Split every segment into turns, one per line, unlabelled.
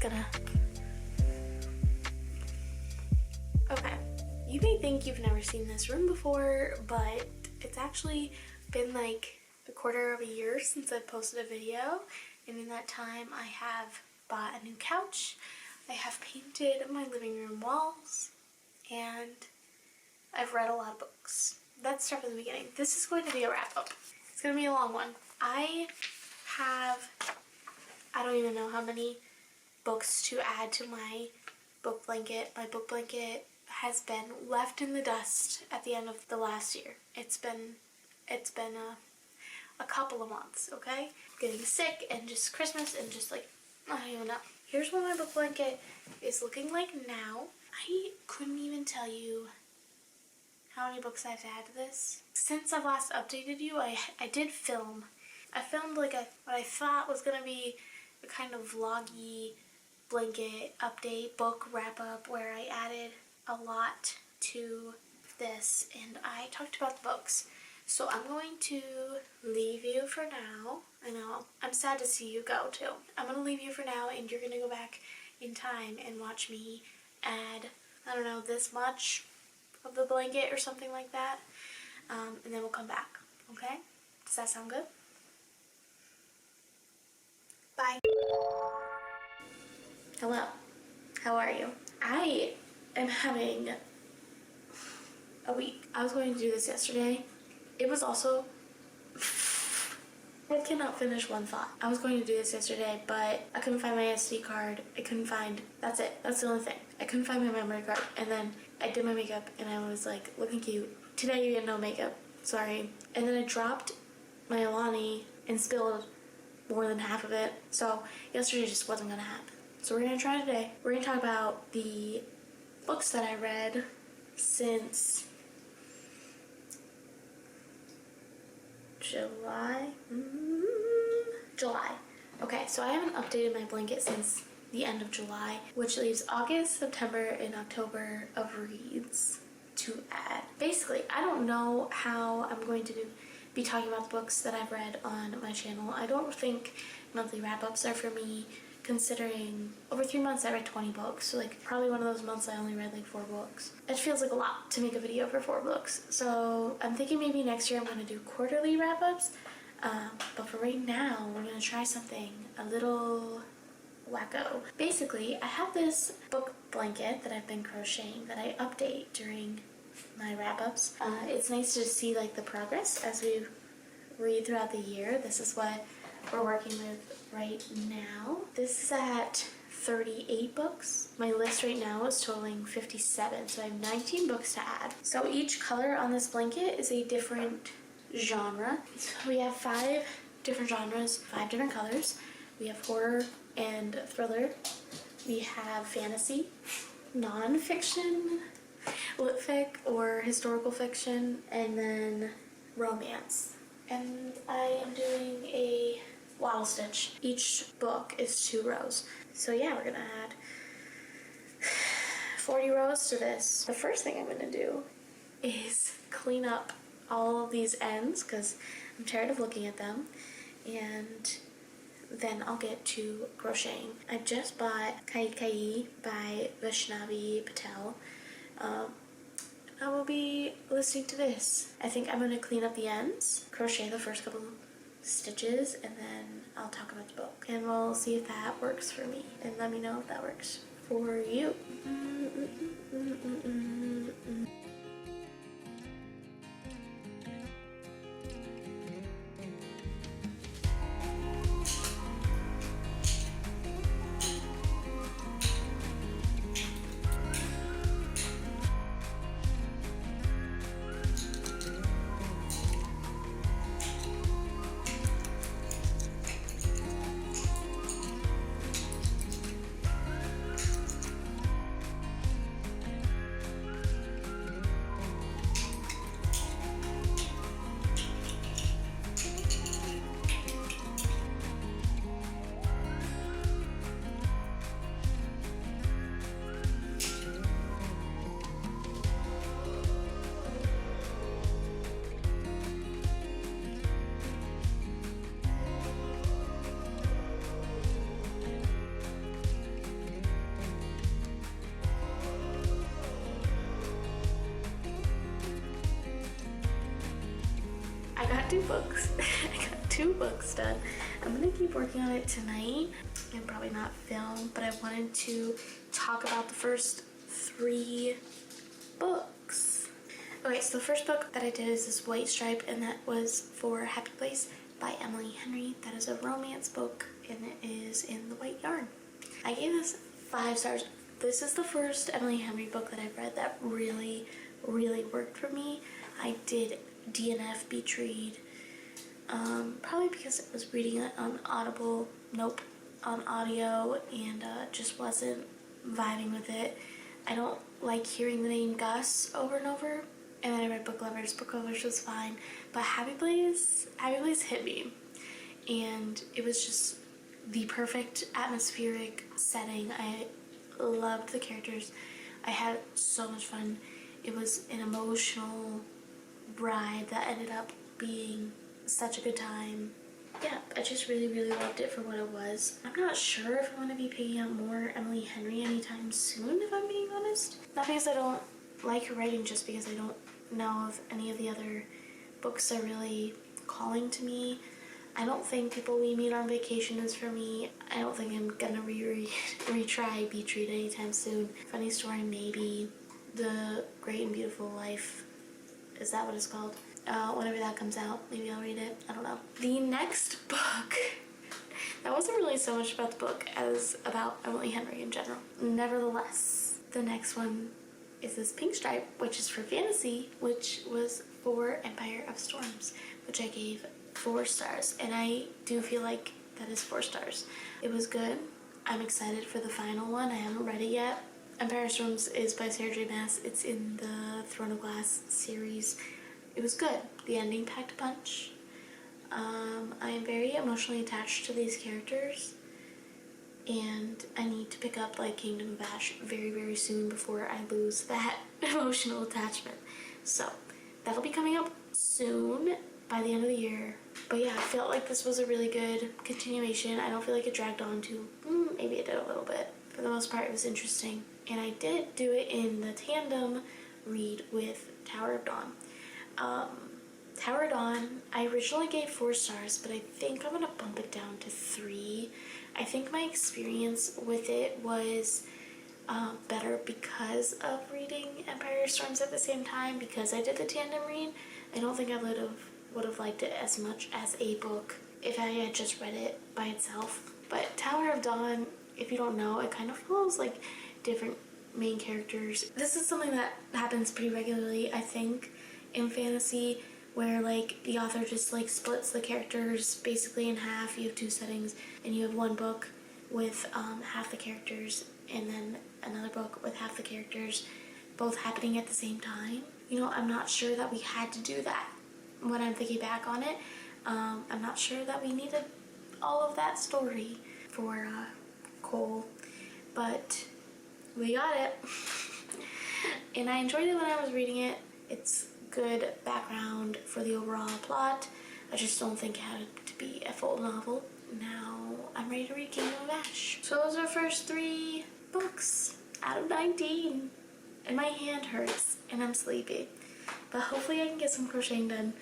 gonna... Okay. You may think you've never seen this room before, but it's actually been like a quarter of a year since I posted a video, and in that time I have bought a new couch, I have painted my living room walls, and I've read a lot of books. Let's start from the beginning. This is going to be a wrap-up. It's going to be a long one. I don't even know how many books to add to my book blanket. My book blanket has been left in the dust at the end of the last year. It's been a couple of months, okay? Getting sick and just Christmas and just like, I don't even know. Here's what my book blanket is looking like now. I couldn't even tell you how many books I've had to this. Since I've last updated you, I did film. I filmed like what I thought was gonna be a kind of vloggy blanket update, book wrap-up, where I added a lot to this and I talked about the books. So I'm going to leave you for now. I know, I'm sad to see you go too. I'm gonna leave you for now and you're gonna go back in time and watch me add, I don't know, this much of the blanket or something like that. And then we'll come back, okay? Does that sound good? Bye. Hello, how are you? I am having a week. I was going to do this yesterday. It was also, I cannot finish one thought. I was going to do this yesterday, but I couldn't find my SD card. I couldn't find, that's it. That's the only thing. I couldn't find my memory card. And then I did my makeup and I was like looking cute. Today you get no makeup, sorry. And then I dropped my Alani and spilled more than half of it. So yesterday just wasn't gonna happen. So we're gonna try today. We're gonna talk about the books that I read since July. July. Okay, so I haven't updated my blanket since the end of July, which leaves August, September, and October of reads to add. Basically, I don't know how I'm going to be talking about the books that I've read on my channel. I don't think monthly wrap-ups are for me, considering over 3 months I read 20 books. So like probably one of those months I only read like 4 books. It feels like a lot to make a video for 4 books. So I'm thinking maybe next year I'm going to do quarterly wrap-ups. But for right now, we're going to try something a little wacko. Basically, I have this book blanket that I've been crocheting that I update during my wrap-ups. It's nice to see like the progress as we read throughout the year. This is what we're working with right now. This is at 38 books. My list right now is totaling 57, so I have 19 books to add. So each color on this blanket is a different genre. So we have 5 different genres, 5 different colors. We have horror and thriller. We have fantasy, non-fiction, lit fic or historical fiction, and then romance. And I am doing a wall stitch. Each book is 2 rows. So yeah, we're gonna add 40 rows to this. The first thing I'm gonna do is clean up all of these ends because I'm tired of looking at them, and then I'll get to crocheting. I just bought Kai Kai by Vaishnavi Patel. I will be listening to this. I think I'm going to clean up the ends, crochet the first couple stitches, and then I'll talk about the book. And we'll see if that works for me. And let me know if that works for you. I got 2 books. I got 2 books done. I'm gonna keep working on it tonight and probably not film, but I wanted to talk about the first 3 books. Okay, so the first book that I did is this White Stripe, and that was for Happy Place by Emily Henry. That is a romance book, and it is in the white yarn. I gave this 5 stars. This is the first Emily Henry book that I've read that really, really worked for me. I did DNF Beach Read, probably because I was reading it on Audible, on audio, and just wasn't vibing with it. I don't like hearing the name Gus over and over. And then I read Book Lovers. Book Lovers was fine, but Happy Place hit me, and it was just the perfect atmospheric setting. I loved the characters. I had so much fun. It was an emotional ride that ended up being such a good time. Yeah, I just really, really loved it for what it was. I'm not sure if I'm going to be picking up more Emily Henry anytime soon, if I'm being honest. Not because I don't like her writing, just because I don't know if any of the other books are really calling to me. I don't think People We Meet on Vacation is for me. I don't think I'm gonna retry Beach Read anytime soon. Funny story, maybe The Great and Beautiful Life. Is that what it's called? Whenever that comes out, maybe I'll read it. I don't know. The next book, that wasn't really so much about the book as about Emily Henry in general. Nevertheless, the next one is this Pink Stripe, which is for fantasy, which was for Empire of Storms, which I gave 4 stars, and I do feel like that is 4 stars. It was good. I'm excited for the final one. I haven't read it yet. Empire of Storms is by Sarah J. Maas. It's in the Throne of Glass series. It was good. The ending packed a punch. I am very emotionally attached to these characters, and I need to pick up like Kingdom of Ash very, very soon before I lose that emotional attachment. So that'll be coming up soon, by the end of the year. But yeah, I felt like this was a really good continuation. I don't feel like it dragged on too. Maybe it did a little bit. For the most part, it was interesting. And I did do it in the tandem read with Tower of Dawn. Tower of Dawn, I originally gave 4 stars, but I think I'm gonna bump it down to 3. I think my experience with it was better because of reading Empire of Storms at the same time, because I did the tandem read. I don't think I would have liked it as much as a book if I had just read it by itself. But Tower of Dawn, if you don't know, it kind of follows like different main characters. This is something that happens pretty regularly, I think, in fantasy, where like the author just like splits the characters basically in half. You have 2 settings, and you have one book with half the characters, and then another book with half the characters, both happening at the same time. You know, I'm not sure that we had to do that. When I'm thinking back on it, I'm not sure that we needed all of that story for Cole, but we got it. And I enjoyed it when I was reading it. It's good background for the overall plot. I just don't think it had to be a full novel. Now I'm ready to read Kingdom of Ash. So those are the first 3 books out of 19. And my hand hurts and I'm sleepy. But hopefully I can get some crocheting done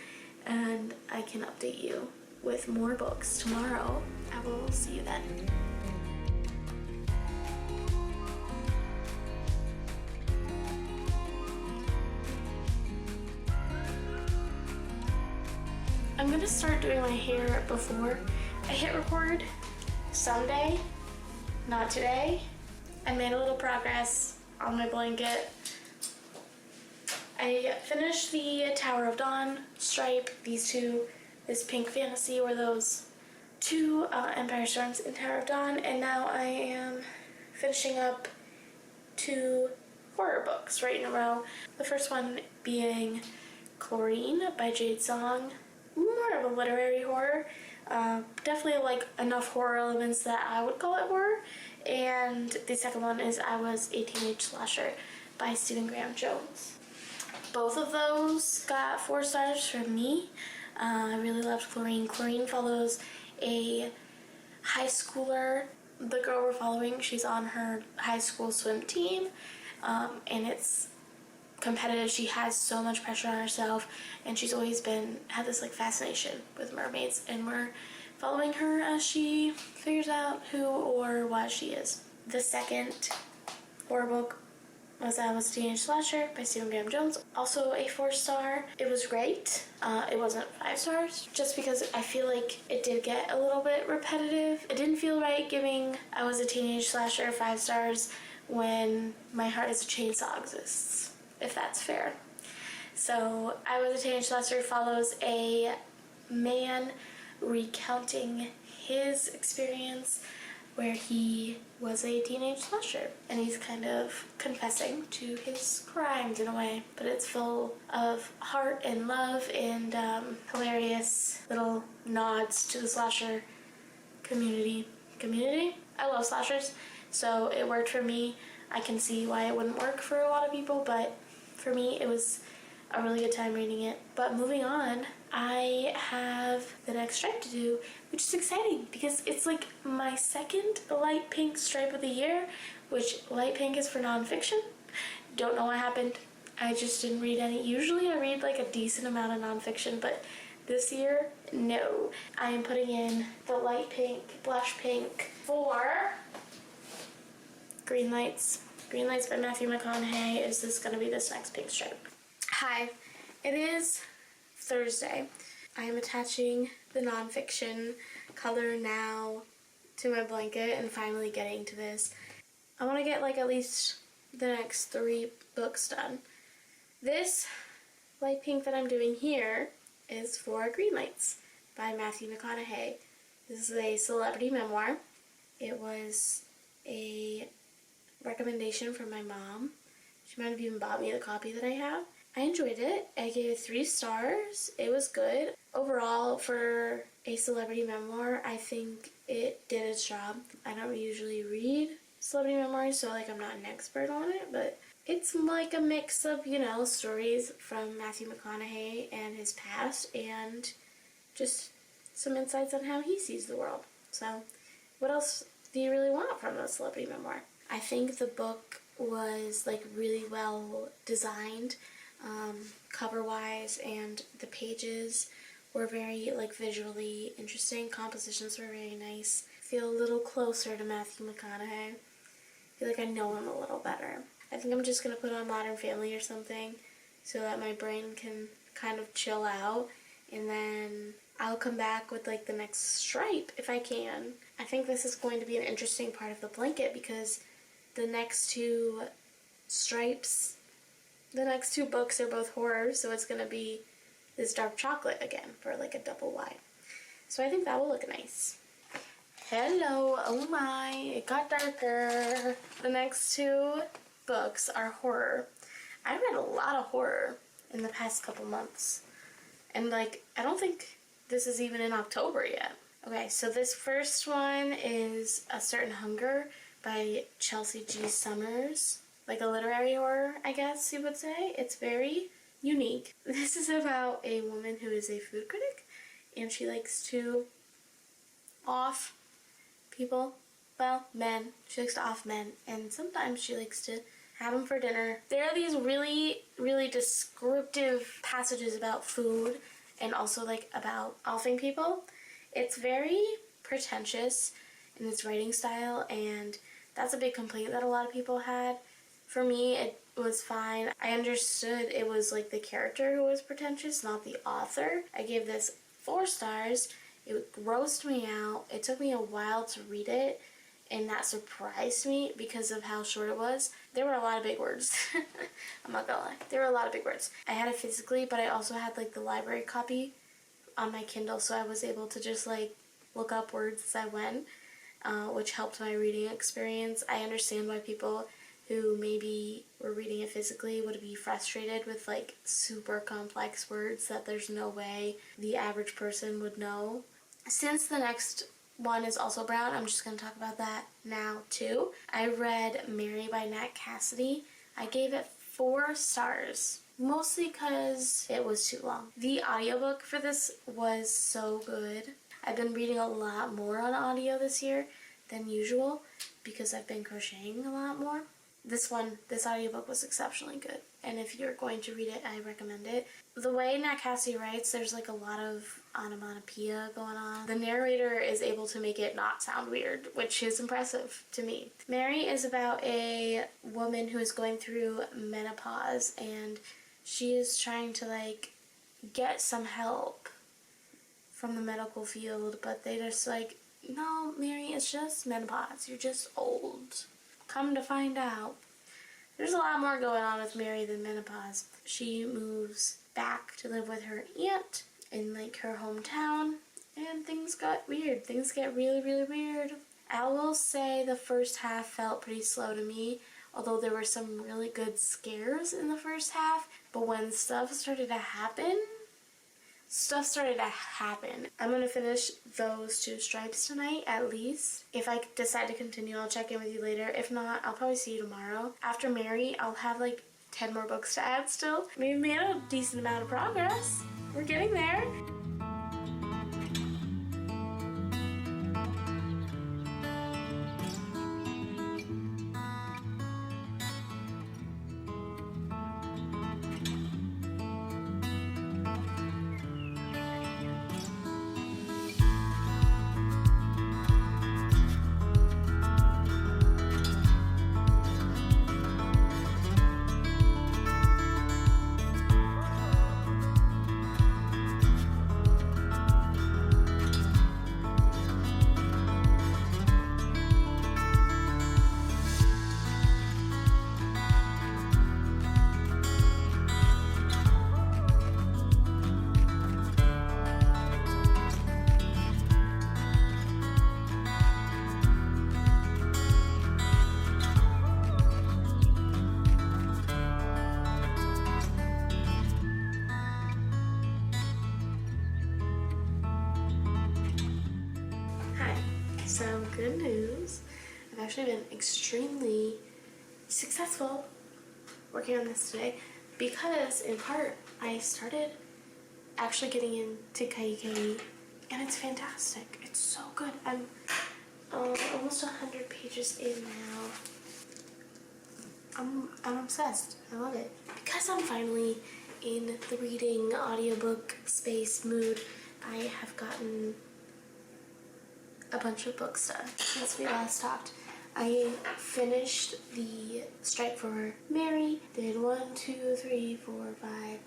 and I can update you with more books tomorrow. I will see you then. I'm gonna start doing my hair before I hit record someday, not today. I made a little progress on my blanket. I finished the Tower of Dawn stripe, these 2, this Pink Fantasy, or those 2 Empire Storms in Tower of Dawn, and now I am finishing up 2 horror books right in a row. The first one being Chlorine by Jade Song. More of a literary horror. Definitely like enough horror elements that I would call it horror. And the second one is I Was a Teenage Slasher by Stephen Graham Jones. Both of those got 4 stars from me. I really loved Chlorine. Chlorine follows a high schooler. The girl we're following, she's on her high school swim team. And it's competitive. She has so much pressure on herself, and she's always had this like fascination with mermaids, and we're following her as she figures out who or what she is. The second horror book was I Was a Teenage Slasher by Stephen Graham Jones. Also a 4-star. It was great. It wasn't 5 stars just because I feel like it did get a little bit repetitive. It didn't feel right giving I Was a Teenage Slasher 5 stars when My Heart is a Chainsaw exists, if that's fair. So I Was a Teenage Slasher follows a man recounting his experience where he was a teenage slasher, and he's kind of confessing to his crimes in a way, but it's full of heart and love and hilarious little nods to the slasher community. I love slashers, so it worked for me. I can see why it wouldn't work for a lot of people, but for me it was a really good time reading it. But moving on, I have the next stripe to do, which is exciting because it's like my second light pink stripe of the year, which light pink is for nonfiction. Don't know what happened. I just didn't read any. Usually I read like a decent amount of nonfiction, but this year, no. I am putting in the light pink, blush pink for Green Lights. Green Lights by Matthew McConaughey. Is this going to be this next pink stripe? Hi, it is Thursday. I am attaching the nonfiction color now to my blanket and finally getting to this. I want to get like at least the next 3 books done. This light pink that I'm doing here is for Green Lights by Matthew McConaughey. This is a celebrity memoir. It was a recommendation from my mom. She might have even bought me the copy that I have. I enjoyed it. I gave it 3 stars. It was good. Overall, for a celebrity memoir, I think it did its job. I don't usually read celebrity memoirs, so like I'm not an expert on it, but it's like a mix of, you know, stories from Matthew McConaughey and his past and just some insights on how he sees the world. So what else do you really want from a celebrity memoir? I think the book was like really well designed. Cover-wise, and the pages were very like visually interesting. Compositions were very nice. I feel a little closer to Matthew McConaughey. I feel like I know him a little better. I think I'm just gonna put on Modern Family or something so that my brain can kind of chill out, and then I'll come back with like the next stripe if I can. I think this is going to be an interesting part of the blanket because the next 2 stripes, the next 2 books are both horror, so it's going to be this dark chocolate again for like a double wide. So I think that will look nice. Hello, oh my, it got darker. The next 2 books are horror. I read a lot of horror in the past couple months. And like, I don't think this is even in October yet. Okay, so this first one is A Certain Hunger by Chelsea G. Summers. Like a literary horror, I guess you would say. It's very unique. This is about a woman who is a food critic, and she likes to off people. Well, men. She likes to off men, and sometimes she likes to have them for dinner. There are these really, really descriptive passages about food and also like about offing people. It's very pretentious in its writing style, and that's a big complaint that a lot of people had. For me, it was fine. I understood it was like the character who was pretentious, not the author. I gave this 4 stars. It grossed me out. It took me a while to read it, and that surprised me because of how short it was. There were a lot of big words. I'm not gonna lie. There were a lot of big words. I had it physically, but I also had like the library copy on my Kindle, so I was able to just like look up words as I went, which helped my reading experience. I understand why people who maybe were reading it physically would be frustrated with like super complex words that there's no way the average person would know. Since the next one is also brown, I'm just going to talk about that now too. I read Mary by Nat Cassidy. I gave it 4 stars, mostly because it was too long. The audiobook for this was so good. I've been reading a lot more on audio this year than usual because I've been crocheting a lot more. this audiobook was exceptionally good. And if you're going to read it, I recommend it. The way Nat Cassidy writes, there's like a lot of onomatopoeia going on. The narrator is able to make it not sound weird, which is impressive to me. Mary is about a woman who is going through menopause, and she is trying to like get some help from the medical field, but they just like, no, Mary, it's just menopause. You're just old. Come to find out. There's a lot more going on with Mary than menopause. She moves back to live with her aunt in like her hometown, and things got weird. Things get really, really weird. I will say the first half felt pretty slow to me, although there were some really good scares in the first half. But when stuff started to happen, I'm going to finish those 2 stripes tonight at least. If I decide to continue, I'll check in with you later. If not, I'll probably see you tomorrow. After Mary, I'll have like 10 more books to add still. We've made a decent amount of progress. We're getting there. Some good news. I've actually been extremely successful working on this today because, in part, I started actually getting into Kaikeyi, and it's fantastic. It's so good. I'm almost 100 pages in now. I'm obsessed. I love it. Because I'm finally in the reading audiobook space mood, I have gotten a bunch of books done since we last talked. I finished the stripe for Mary, did 1, 2, 3, 4, 5,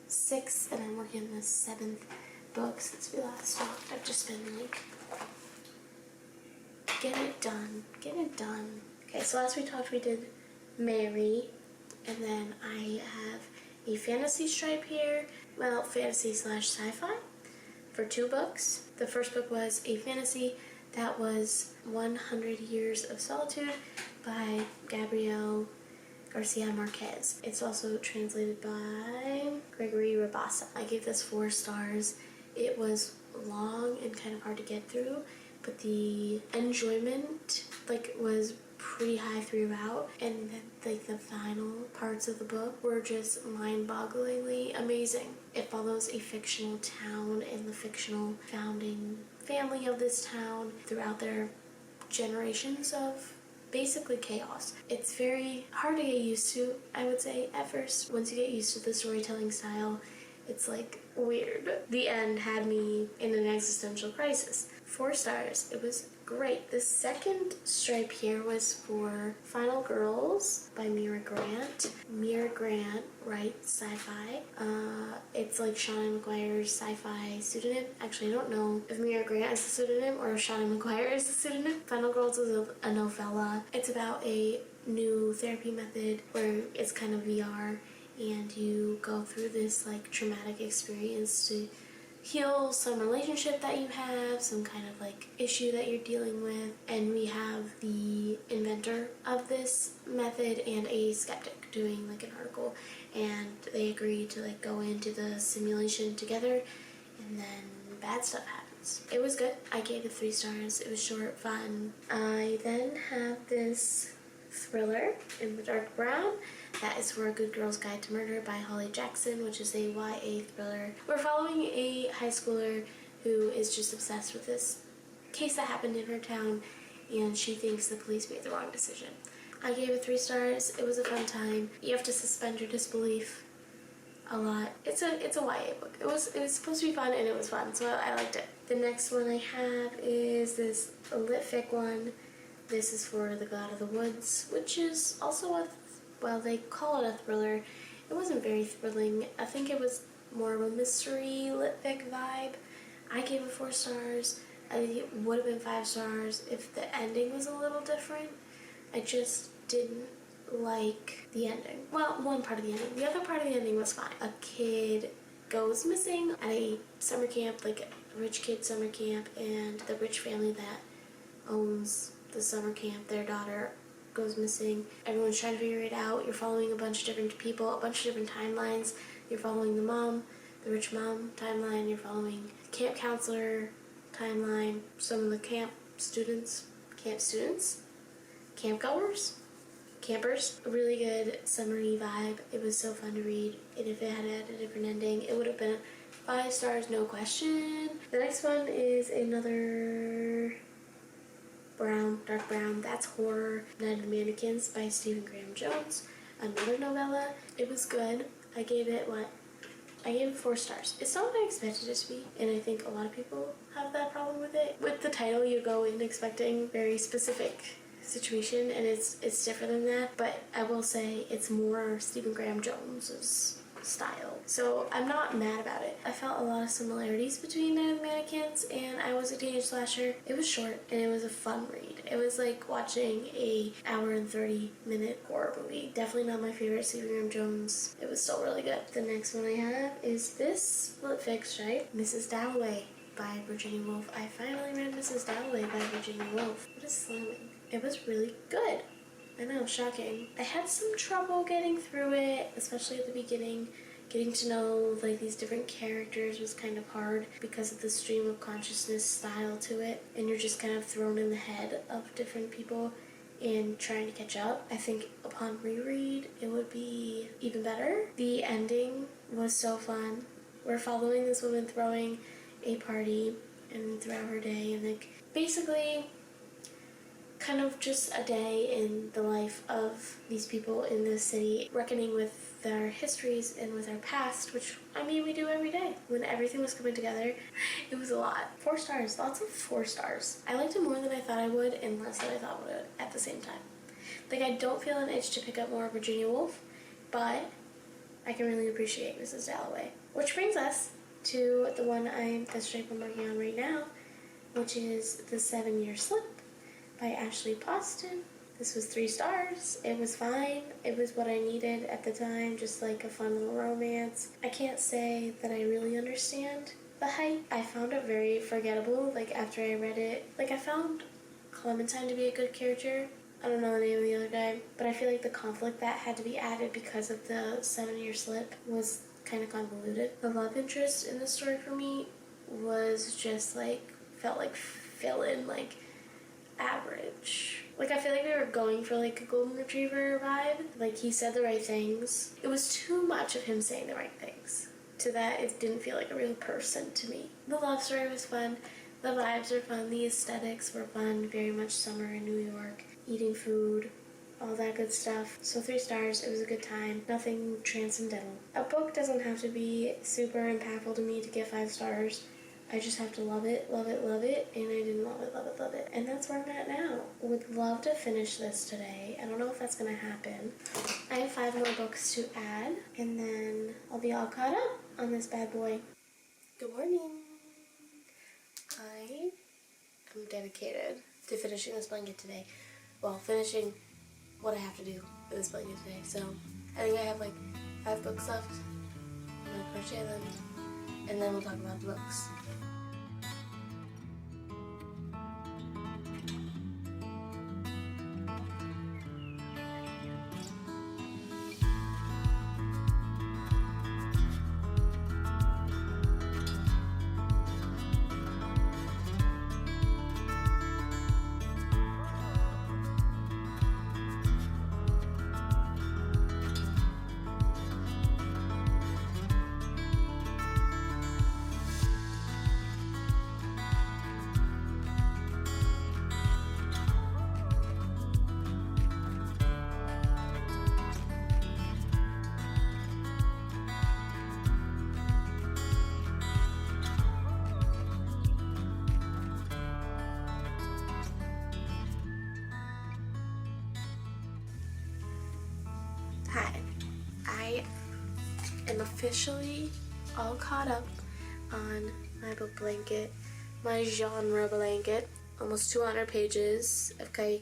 6, and I'm working on the 7th book since we last talked. I've just been like, get it done. Okay, so last we talked we did Mary, and then I have a fantasy stripe here, well, fantasy / sci-fi, for 2 books. The first book was a fantasy that was 100 Years of Solitude by Gabriel Garcia Marquez. It's also translated by Gregory Rabassa. I gave this 4 stars. It was long and kind of hard to get through, but the enjoyment was pretty high throughout, and then the final parts of the book were just mind-bogglingly amazing. It follows a fictional town and the fictional founding family of this town throughout their generations of basically chaos. It's very hard to get used to, I would say, at first. Once you get used to the storytelling style, it's like weird. The end had me in an existential crisis. 4 stars. It was great. The second stripe here was for Final Girls by Mira Grant. Mira Grant writes sci-fi. It's like Shauna McGuire's sci-fi pseudonym. Actually, I don't know if Mira Grant is a pseudonym or if Shauna McGuire is a pseudonym. Final Girls is a novella. It's about a new therapy method where it's kind of VR, and you go through this traumatic experience to heal some relationship that you have, some kind of issue that you're dealing with. And we have the inventor of this method and a skeptic doing an article, and they agree to go into the simulation together, and then bad stuff happens. It was good. I gave it 3 stars. It was short, fun. I then have this thriller in the dark brown. That is For a Good Girl's Guide to Murder by Holly Jackson, which is a YA thriller. We're following a high schooler who is just obsessed with this case that happened in her town, and she thinks the police made the wrong decision. I gave it 3 stars. It was a fun time. You have to suspend your disbelief a lot. It's a YA book. It was supposed to be fun, and it was fun, so I liked it. The next one I have is this lit fic one. This is for The God of the Woods, which is also well, they call it a thriller. It wasn't very thrilling. I think it was more of a mystery lit fic vibe. I gave it 4 stars. I think it would have been 5 stars if the ending was a little different. I just didn't like the ending. Well, one part of the ending. The other part of the ending was fine. A kid goes missing at a summer camp, like a rich kid summer camp, and the rich family that owns the summer camp, their daughter goes missing. Everyone's trying to figure it out. You're following a bunch of different people, a bunch of different timelines. You're following the mom, the rich mom timeline. You're following the camp counselor timeline, some of the campers. A really good summery vibe. It was so fun to read, and if it had had a different ending, it would have been 5 stars, no question. The next one is another dark brown, that's Horror, Night of the Mannequins by Stephen Graham Jones. Another novella. It was good. I gave it 4 stars. It's not what I expected it to be, and I think a lot of people have that problem with it. With the title, you go in expecting very specific situation, and it's different than that, but I will say it's more Stephen Graham Jones's style, so I'm not mad about it. I felt a lot of similarities between Night of the Mannequins and I Was a Teenage Slasher. It was short, and it was a fun read. It was like watching a hour and 30-minute horror movie. Definitely not my favorite Stephen Graham Jones. It was still really good. The next one I have is this lit fic, Mrs. Dalloway by Virginia Woolf. I finally read Mrs. Dalloway by Virginia Woolf. What is slamming? It was really good. I know, shocking. I had some trouble getting through it, especially at the beginning. Getting to know like these different characters was kind of hard because of the stream of consciousness style to it, and you're just kind of thrown in the head of different people and trying to catch up. I think upon reread it would be even better. The ending was so fun. We're following this woman throwing a party and throughout her day, and like basically kind of just a day in the life of these people in this city, reckoning with their histories and with our past, which, I mean, we do every day. When everything was coming together, it was a lot. 4 stars. Lots of 4 stars. I liked it more than I thought I would, and less than I thought I would at the same time. Like, I don't feel an itch to pick up more Virginia Woolf, but I can really appreciate Mrs. Dalloway. Which brings us to the one the stripe I'm working on right now, which is The 7-Year Slip by Ashley Poston. This was 3 stars. It was fine. It was what I needed at the time, just like a fun little romance. I can't say that I really understand the hype. I found it very forgettable, like after I read it. Like I found Clementine to be a good character. I don't know the name of the other guy, but I feel like the conflict that had to be added because of the 7-year slip was kind of convoluted. The love interest in the story for me was just like, felt like fill-in, like average. Like I feel like we were going for like a golden retriever vibe. Like he said the right things. It was too much of him saying the right things. To that it didn't feel like a real person to me. The love story was fun. The vibes were fun. The aesthetics were fun. Very much summer in New York. Eating food. All that good stuff. So 3 stars. It was a good time. Nothing transcendental. A book doesn't have to be super impactful to me to get 5 stars. I just have to love it, love it, love it, and I didn't love it, love it, love it. And that's where I'm at now. Would love to finish this today. I don't know if that's gonna happen. I have 5 more books to add, and then I'll be all caught up on this bad boy. Good morning. I am dedicated to finishing this blanket today. Well, finishing what I have to do with this blanket today. So, I think I have like 5 books left. I'm gonna crochet them, and then we'll talk about the books. am officially all caught up on my book blanket, my genre blanket. Almost 200 pages of kai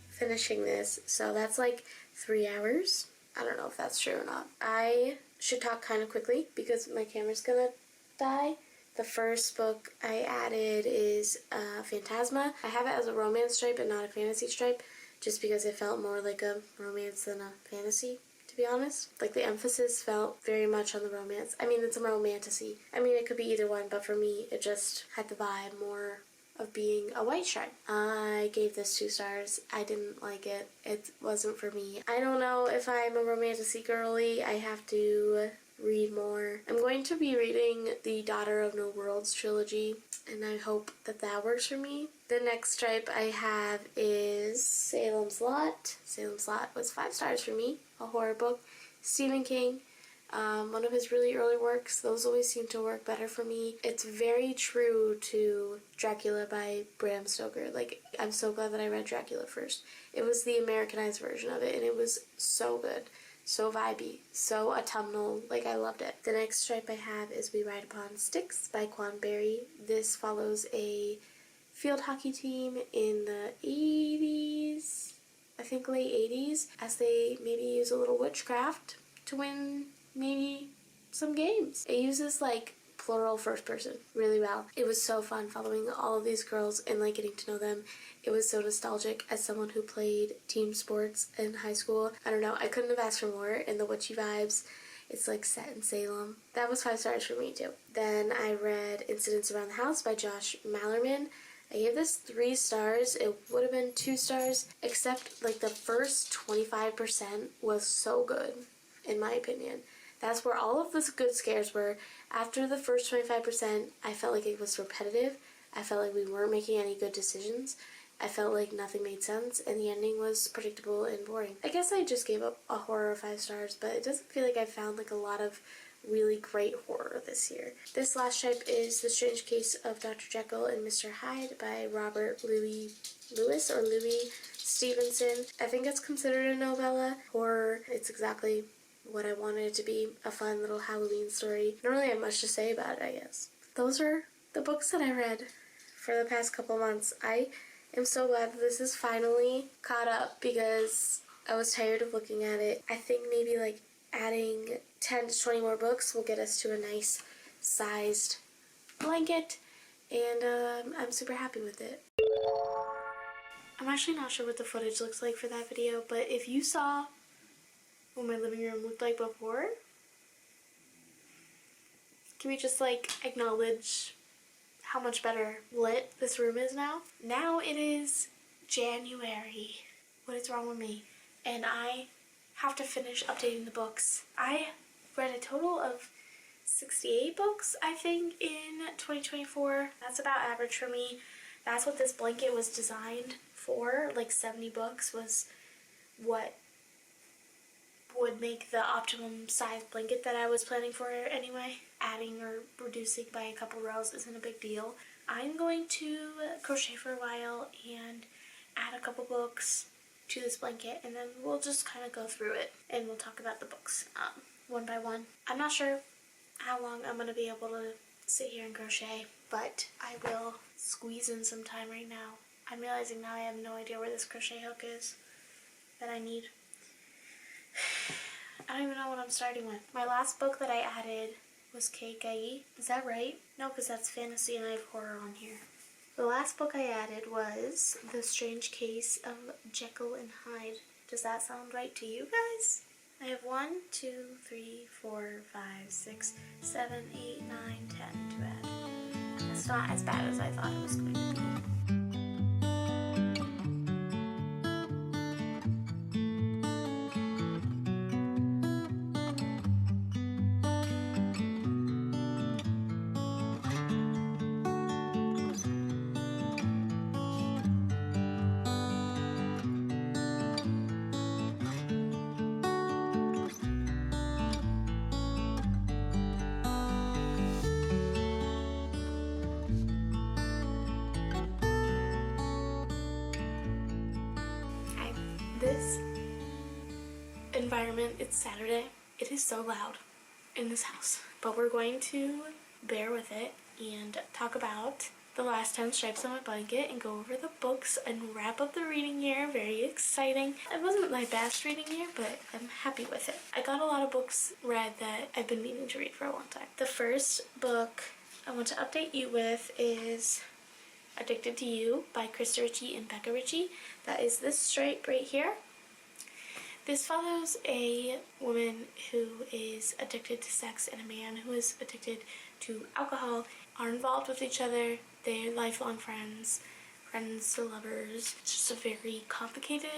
finishing this, so that's like 3 hours. I don't know if that's true or not. I should talk kind of quickly because my camera's gonna die. The first book I added is Phantasma. I have it as a romance stripe and not a fantasy stripe, just because it felt more like a romance than a fantasy, to be honest. Like, the emphasis felt very much on the romance. I mean, it's a romantasy. I mean, it could be either one, but for me, it just had the vibe more of being a white stripe. I gave this 2 stars. I didn't like it. It wasn't for me. I don't know if I'm a romantasy girly. I have to read more. I'm going to be reading the Daughter of No Worlds trilogy, and I hope that that works for me. The next stripe I have is Salem's Lot. Salem's Lot was 5 stars for me. A horror book. Stephen King. One of his really early works. Those always seem to work better for me. It's very true to Dracula by Bram Stoker. Like, I'm so glad that I read Dracula first. It was the Americanized version of it, and it was so good. So vibey. So autumnal. Like, I loved it. The next stripe I have is We Ride Upon Sticks by Quan Berry. This follows a field hockey team in the 80s, I think late 80s, as they maybe use a little witchcraft to win maybe some games. It uses like plural first person really well. It was so fun following all of these girls and like getting to know them. It was so nostalgic as someone who played team sports in high school. I don't know, I couldn't have asked for more in the witchy vibes. It's like set in Salem. That was 5 stars for me too. Then I read Incidents Around the House by Josh Mallerman. I gave this 3 stars. It would have been 2 stars, except like the first 25% was so good, in my opinion. That's where all of the good scares were. After the first 25%, I felt like it was repetitive. I felt like we weren't making any good decisions. I felt like nothing made sense, and the ending was predictable and boring. I guess I just gave up a horror of 5 stars, but it doesn't feel like I found like a lot of really great horror this year. This last stripe is The Strange Case of Dr. Jekyll and Mr. Hyde by Robert Louis Stevenson. I think it's considered a novella. Horror, it's exactly what I wanted it to be. A fun little Halloween story. I don't really have much to say about it, I guess. Those are the books that I read for the past couple months. I am so glad that this is finally caught up because I was tired of looking at it. I think maybe like adding 10 to 20 more books will get us to a nice sized blanket, and I'm super happy with it. I'm actually not sure what the footage looks like for that video, but if you saw what my living room looked like before, can we just like acknowledge how much better lit this room is now? Now it is January. What is wrong with me? And I have to finish updating the books. I read a total of 68 books, I think, in 2024. That's about average for me. That's what this blanket was designed for. Like 70 books was what would make the optimum size blanket that I was planning for anyway. Adding or reducing by a couple rows isn't a big deal. I'm going to crochet for a while and add a couple books to this blanket, and then we'll just kind of go through it and we'll talk about the books one by one. I'm not sure how long I'm going to be able to sit here and crochet, but I will squeeze in some time right now. I'm realizing now I have no idea where this crochet hook is that I need. I don't even know what I'm starting with. My last book that I added was Keikai. Is that right? No, because that's fantasy and I have horror on here. The last book I added was The Strange Case of Jekyll and Hyde. Does that sound right to you guys? I have 1, 2, 3, 4, 5, 6, 7, 8, 9, 10 to add. It's not as bad as I thought it was going to be. This environment, it's Saturday. It is so loud. in this house. But we're going to bear with it and talk about the last 10 stripes on my blanket and go over the books and wrap up the reading year. Very exciting. It wasn't my best reading year, but I'm happy with it. I got a lot of books read that I've been meaning to read for a long time. The first book I want to update you with is Addicted to You by Krista Ritchie and Becca Ritchie. That is this stripe right here. This follows a woman who is addicted to sex and a man who is addicted to alcohol, are involved with each other. They're lifelong friends to lovers. It's just a very complicated,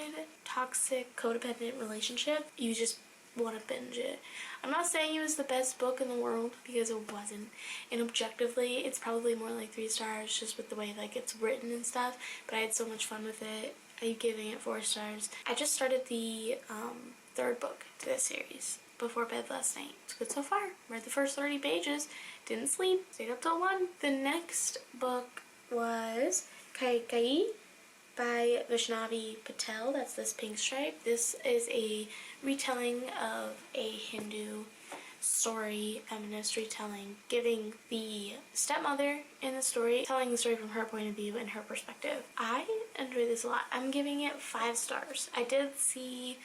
toxic, codependent relationship. You just want to binge it. I'm not saying it was the best book in the world, because it wasn't. And objectively, it's probably more like 3 stars just with the way like it's written and stuff. But I had so much fun with it. I'm giving it 4 stars. I just started the 3rd book to this series before bed last night. It's good so far. Read the first 30 pages. Didn't sleep. Stayed up till 1. The next book was Kai Kai by Vaishnavi Patel. That's this pink stripe. This is a retelling of a Hindu story, feminist retelling, giving the stepmother in the story, telling the story from her point of view and her perspective. I enjoyed this a lot. I'm giving it 5 stars. I did see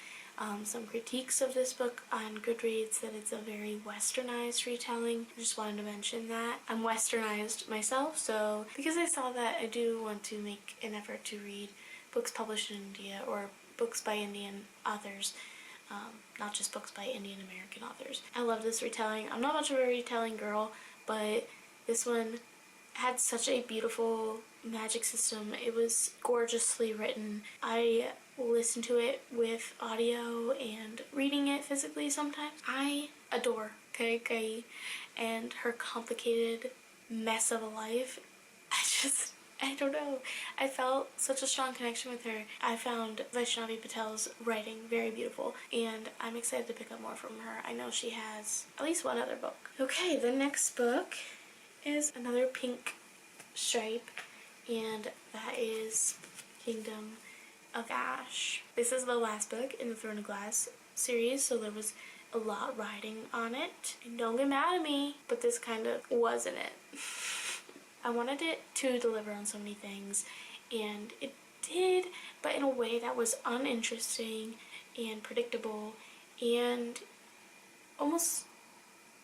some critiques of this book on Goodreads that it's a very westernized retelling. I just wanted to mention that. I'm westernized myself, so because I saw that, I do want to make an effort to read books published in India or books by Indian authors. Not just books by Indian American authors. I love this retelling. I'm not much of a retelling girl, but this one had such a beautiful magic system. It was gorgeously written. I listen to it with audio and reading it physically sometimes. I adore Kai and her complicated mess of a life. I don't know. I felt such a strong connection with her. I found Vaishnavi Patel's writing very beautiful, and I'm excited to pick up more from her. I know she has at least one other book. Okay, the next book is another pink stripe, and that is Kingdom of Ash. This is the last book in the Throne of Glass series, so there was a lot riding on it. And don't get mad at me, but this kind of wasn't it. I wanted it to deliver on so many things, and it did, but in a way that was uninteresting and predictable and almost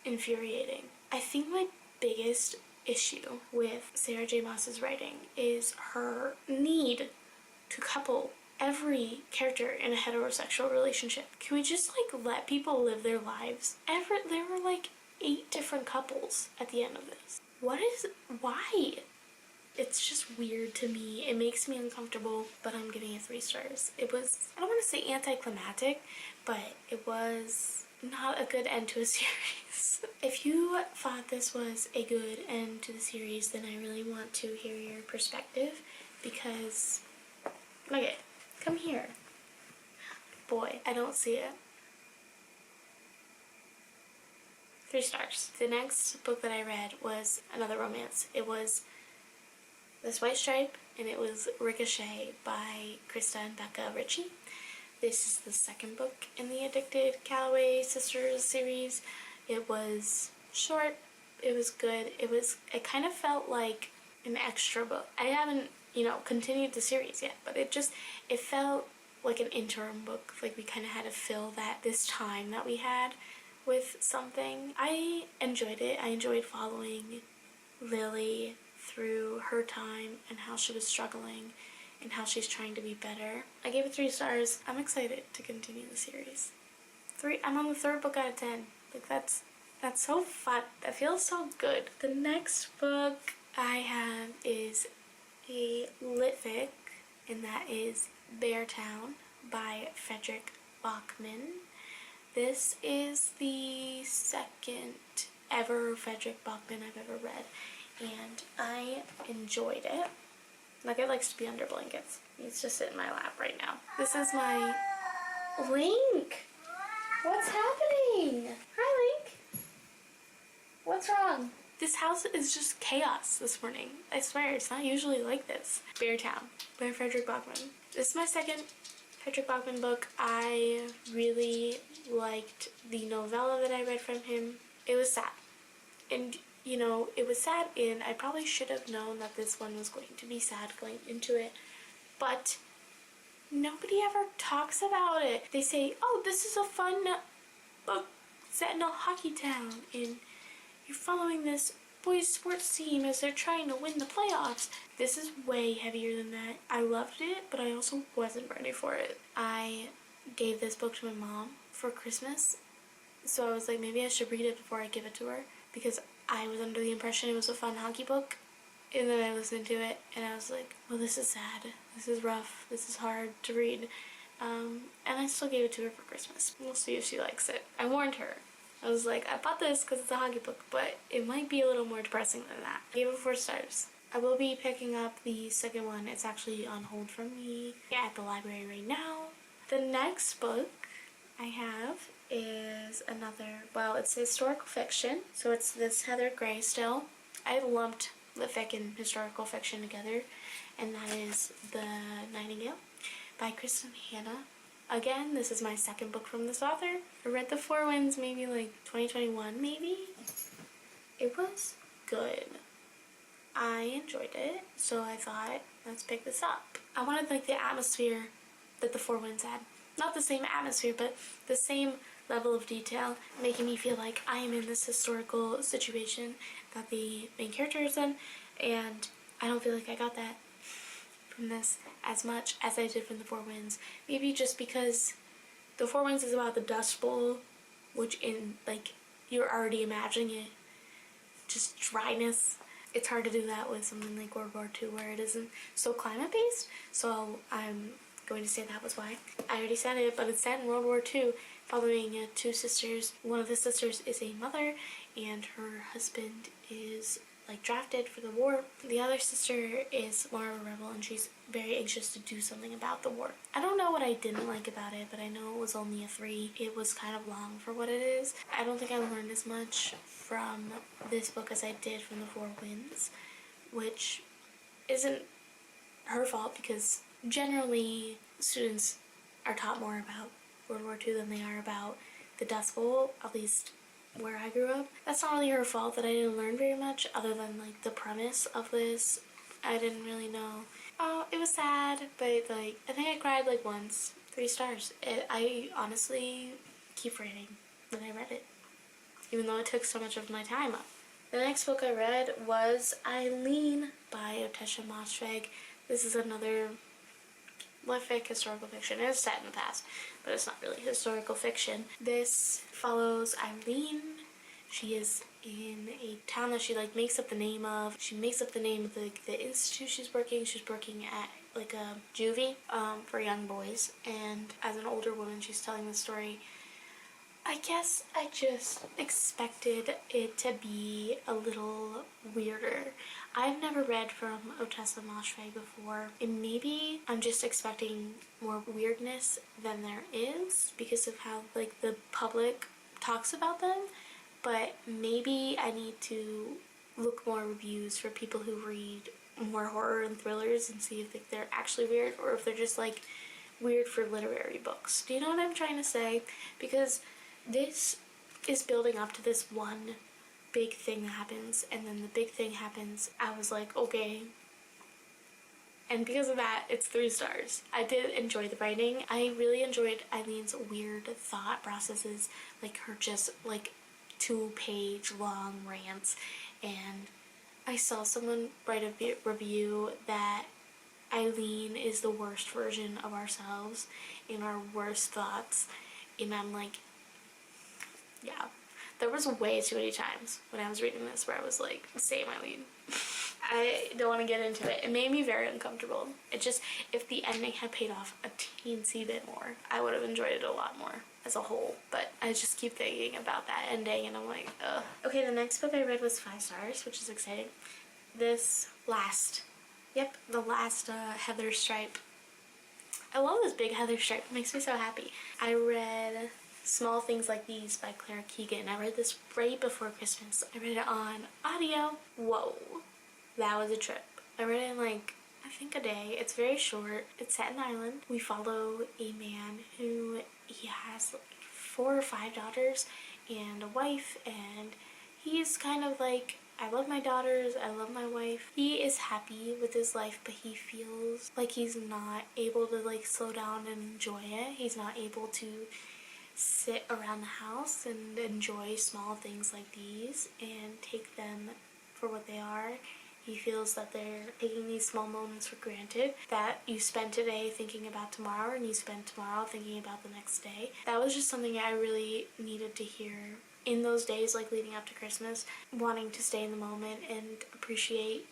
infuriating. I think my biggest issue with Sarah J. Maas's writing is her need to couple every character in a heterosexual relationship. Can we just like let people live their lives? There were like 8 different couples at the end of this. Why? It's just weird to me. It makes me uncomfortable, but I'm giving it 3 stars. It was, I don't want to say anticlimactic, but it was not a good end to a series. If you thought this was a good end to the series, then I really want to hear your perspective, because, okay, come here. Boy, I don't see it. 3 stars. The next book that I read was another romance. It was this white stripe, and it was Ricochet by Krista and Becca Ritchie. This is the 2nd book in the Addicted Calloway Sisters series. It was short. It was good. It kind of felt like an extra book. I haven't, continued the series yet, but it felt like an interim book. Like we kind of had to fill this time that we had with something. I enjoyed it. I enjoyed following Lily through her time and how she was struggling and how she's trying to be better. I gave it 3 stars. I'm excited to continue the series. 3. I'm on the 3rd book out of 10. Like that's so fun. That feels so good. The next book I have is a litfic, and that is Beartown by Frederick Bachman. This is the 2nd ever Frederick Bachman I've ever read, and I enjoyed it. Like, it likes to be under blankets. It's just sitting in my lap right now. This is my Link. What's happening? Hi, Link. What's wrong? This house is just chaos this morning. I swear, it's not usually like this. Beartown by Frederick Bachman. This is my 2nd Frederick Bachman book. I really liked the novella that I read from him. it was sad. And, you know, it was sad, and I probably should have known that this one was going to be sad going into it. But nobody ever talks about it. They say, oh, this is a fun book set in a hockey town, and you're following this boys' sports team as they're trying to win the playoffs. This is way heavier than that. I loved it, but I also wasn't ready for it. I gave this book to my mom for Christmas, so I was like, maybe I should read it before I give it to her, because I was under the impression it was a fun hockey book. And then I listened to it, and I was like, well, this is sad. This is rough. This is hard to read. And I still gave it to her for Christmas. We'll see if she likes it. I warned her. I was like, I bought this because it's a hockey book, but it might be a little more depressing than that. I gave it 4 stars. I will be picking up the second one. It's actually on hold for me at the library right now. The next book I have is another, well, it's historical fiction. So it's this Heather Gray still. I lumped the fic and historical fiction together, and that is The Nightingale by Kristen Hanna. Again, this is my second book from this author. I read The Four Winds maybe like 2021 maybe. It was good. I enjoyed it, so I thought, let's pick this up. I wanted like the atmosphere that The Four Winds had. Not the same atmosphere, but the same level of detail, making me feel like I am in this historical situation that the main character is in, and I don't feel like I got that from this as much as I did from The Four Winds. Maybe just because The Four Winds is about the Dust Bowl, which in, like, you're already imagining it, just dryness. It's hard to do that with something like World War II where it isn't so climate-based, so I'm going to say that was why. I already said it, but it's set in World War II, following 2 sisters. One of the sisters is a mother, and her husband is like drafted for the war. The other sister is more of a rebel, and she's very anxious to do something about the war. I don't know what I didn't like about it, but I know it was only a 3. It was kind of long for what it is. I don't think I learned as much from this book as I did from The Four Winds, which isn't her fault, because generally students are taught more about World War II than they are about the Dust Bowl, at least where I grew up. That's not really her fault that I didn't learn very much other than like the premise of this. I didn't really know. It was sad, but like I think I cried like once. 3 stars. I honestly keep reading when I read it, even though it took so much of my time up. The next book I read was Eileen by Otesha Moshfegh. This is another fic, historical fiction. It's set in the past, but it's not really historical fiction. This follows Eileen. She is in a town that she like makes up the name of. She makes up the name of the institute she's working. She's working at like a juvie for young boys, and as an older woman she's telling the story. I guess I just expected it to be a little weirder. I've never read from Otesha Moshfegh before, and maybe I'm just expecting more weirdness than there is because of how like the public talks about them, but maybe I need to look more reviews for people who read more horror and thrillers and see if they're actually weird or if they're just like weird for literary books. Do you know what I'm trying to say? Because this is building up to this one big thing that happens, and then the big thing happens. I was like, okay. And because of that, it's 3 stars. I did enjoy the writing. I really enjoyed Eileen's weird thought processes, like her just like 2-page long rants. And I saw someone write a review that Eileen is the worst version of ourselves in our worst thoughts, and I'm like, yeah, there was way too many times when I was reading this where I was like, same Eileen. I don't want to get into it. It made me very uncomfortable. It just, if the ending had paid off a teensy bit more, I would have enjoyed it a lot more as a whole. But I just keep thinking about that ending and I'm like, ugh. Okay, the next book I read was 5 stars, which is exciting. The last Heather Stripe. I love this big Heather Stripe. It makes me so happy. I read Small Things Like These by Claire Keegan. I read this right before Christmas. I read it on audio. Whoa, that was a trip. I read it in like, I think a day. It's very short. It's set in Ireland. We follow a man who, he has like 4 or 5 daughters, and a wife, and he's kind of like, I love my daughters, I love my wife. He is happy with his life, but he feels like he's not able to like slow down and enjoy it. He's not able to sit around the house and enjoy small things like these and take them for what they are. He feels that they're taking these small moments for granted, that you spend today thinking about tomorrow and you spend tomorrow thinking about the next day. That was just something I really needed to hear in those days, like leading up to Christmas, wanting to stay in the moment and appreciate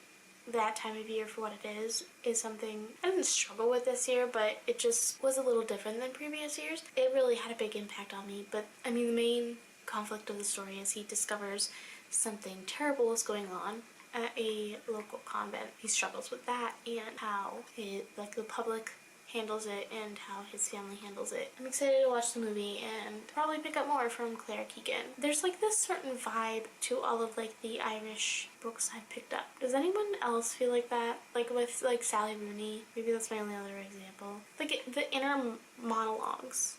that time of year for what it is something I didn't struggle with this year, but it just was a little different than previous years. It really had a big impact on me, but I mean, the main conflict of the story is he discovers something terrible is going on at a local convent. He struggles with that and how the public handles it and how his family handles it. I'm excited to watch the movie and probably pick up more from Claire Keegan. There's like this certain vibe to all of like the Irish books I've picked up. Does anyone else feel like that? Like with like Sally Rooney, maybe that's my only other example. Like the inner monologues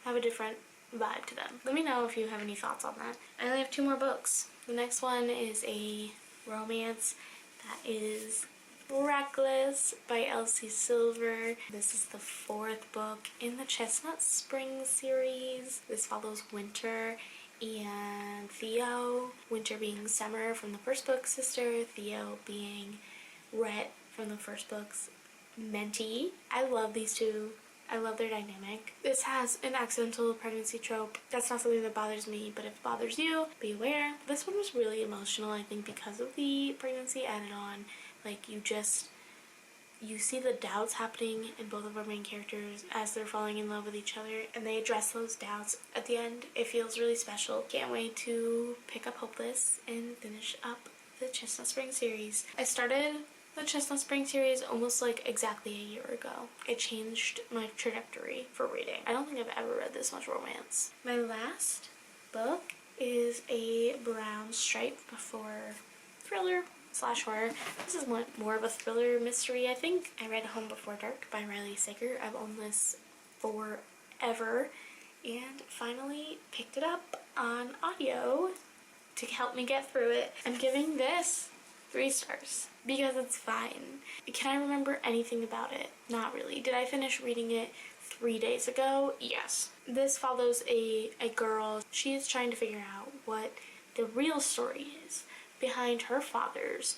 have a different vibe to them. Let me know if you have any thoughts on that. I only have 2 more books. The next one is a romance that is Reckless by Elsie Silver. This is the 4th book in the Chestnut Spring series. This follows Winter and Theo. Winter being Summer from the first book's sister, Theo being Rhett from the first book's mentee. I love these two. I love their dynamic. This has an accidental pregnancy trope. That's not something that bothers me, but if it bothers you, be aware. This one was really emotional, I think, because of the pregnancy added on. Like, you see the doubts happening in both of our main characters as they're falling in love with each other, and they address those doubts at the end. It feels really special. Can't wait to pick up Hopeless and finish up the Chestnut Spring series. I started the Chestnut Spring series almost like exactly a year ago. It changed my trajectory for reading. I don't think I've ever read this much romance. My last book is a brown stripe for thriller / horror. This is more of a thriller mystery, I think. I read Home Before Dark by Riley Sager. I've owned this forever and finally picked it up on audio to help me get through it. I'm giving this 3 stars because it's fine. Can I remember anything about it? Not really. Did I finish reading it 3 days ago? Yes. This follows a girl. She is trying to figure out what the real story is behind her father's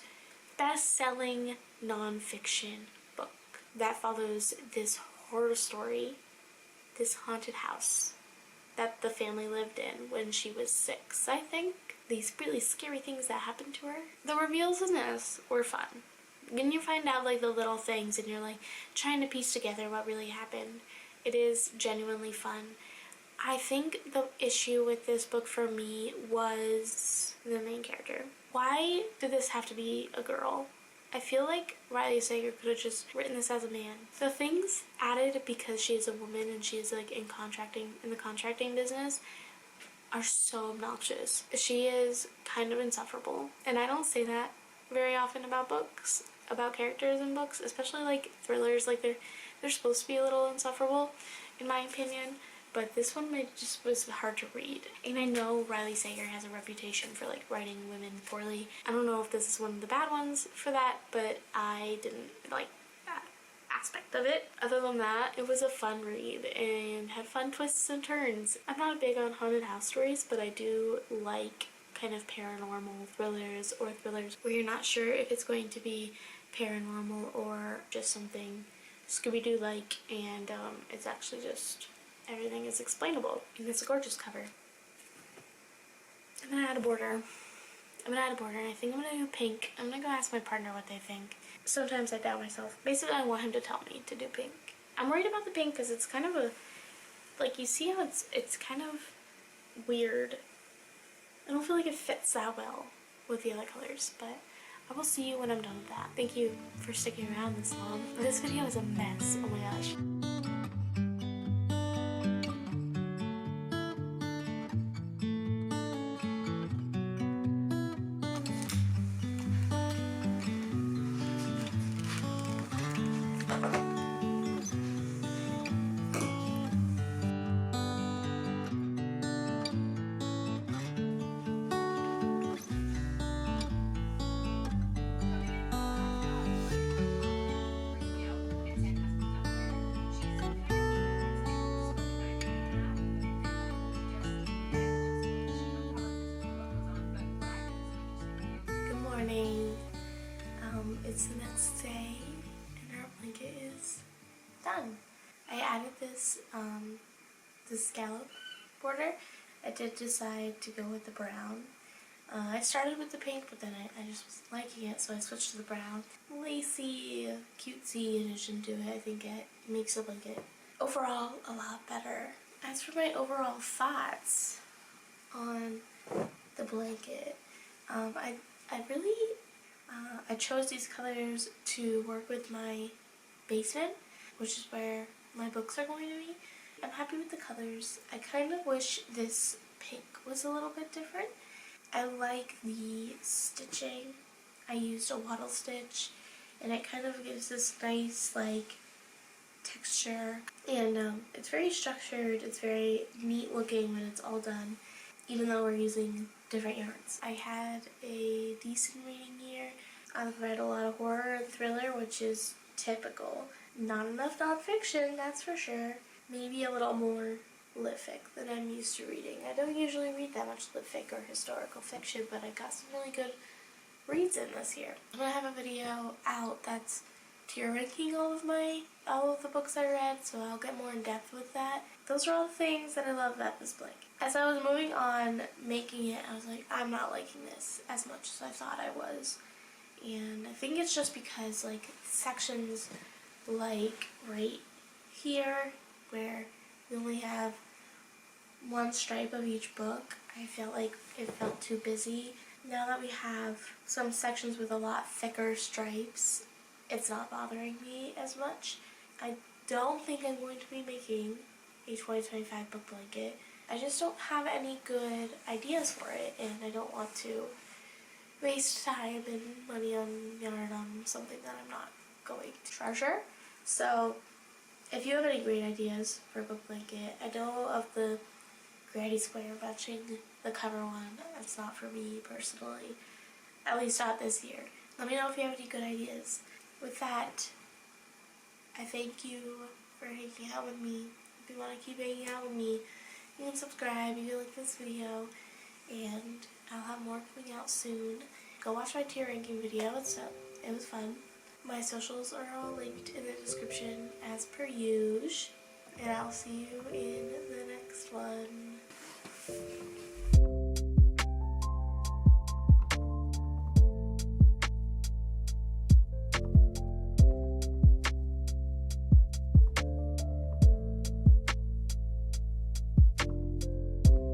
best-selling nonfiction book that follows this horror story, this haunted house that the family lived in when she was 6, I think. These really scary things that happened to her. The reveals in this were fun. When you find out like the little things and you're like trying to piece together what really happened, it is genuinely fun. I think the issue with this book for me was the main character. Why did this have to be a girl? I feel like Riley Sager could have just written this as a man. The things added because she is a woman and she is like in the contracting business are so obnoxious. She is kind of insufferable. And I don't say that very often about books, about characters in books, especially like thrillers. Like they're supposed to be a little insufferable, in my opinion. But this one just was hard to read. And I know Riley Sager has a reputation for like writing women poorly. I don't know if this is one of the bad ones for that, but I didn't like that aspect of it. Other than that, it was a fun read and had fun twists and turns. I'm not big on haunted house stories, but I do like kind of paranormal thrillers or thrillers where you're not sure if it's going to be paranormal or just something Scooby-Doo-like, and it's actually just everything is explainable. And it's a gorgeous cover. I'm gonna add a border. And I think I'm gonna do pink. I'm gonna go ask my partner what they think. Sometimes I doubt myself. Basically, I want him to tell me to do pink. I'm worried about the pink because it's kind of a, like, you see how it's kind of weird. I don't feel like it fits that well with the other colors, but I will see you when I'm done with that. Thank you for sticking around this long. This video is a mess. Oh my gosh. It's the next day and our blanket is done. I added this scallop border. I did decide to go with the brown. I started with the pink, but then I just was liking it, so I switched to the brown. Lacy, cutesy addition to it. I think it makes the blanket overall a lot better. As for my overall thoughts on the blanket, I chose these colors to work with my basement, which is where my books are going to be. I'm happy with the colors. I kind of wish this pink was a little bit different. I like the stitching. I used a wattle stitch, and it kind of gives this nice like texture, and it's very structured. It's very neat looking when it's all done, even though we're using different yarns. I had a decent reading year. I've read a lot of horror and thriller, which is typical. Not enough nonfiction, that's for sure. Maybe a little more lit-fic than I'm used to reading. I don't usually read that much lit-fic or historical fiction, but I got some really good reads in this year. I'm gonna have a video out that's tier ranking all of the books I read, so I'll get more in depth with that. Those are all the things that I love about this blanket. As I was moving on making it, I was like, I'm not liking this as much as I thought I was. And I think it's just because like sections like right here where we only have one stripe of each book, I felt like it felt too busy. Now that we have some sections with a lot thicker stripes, it's not bothering me as much. I don't think I'm going to be making a 2025 book blanket. I just don't have any good ideas for it, and I don't want to waste time and money on yarn on something that I'm not going to treasure. So if you have any great ideas for a book blanket, I know of the Granny Square matching the cover one. It's not for me personally, at least not this year. Let me know if you have any good ideas. With that, I thank you for hanging out with me. If you want to keep hanging out with me, you can subscribe, you can like this video, and I'll have more coming out soon. Go watch my tier ranking video, it was fun. My socials are all linked in the description as per usual, and I'll see you in the next one.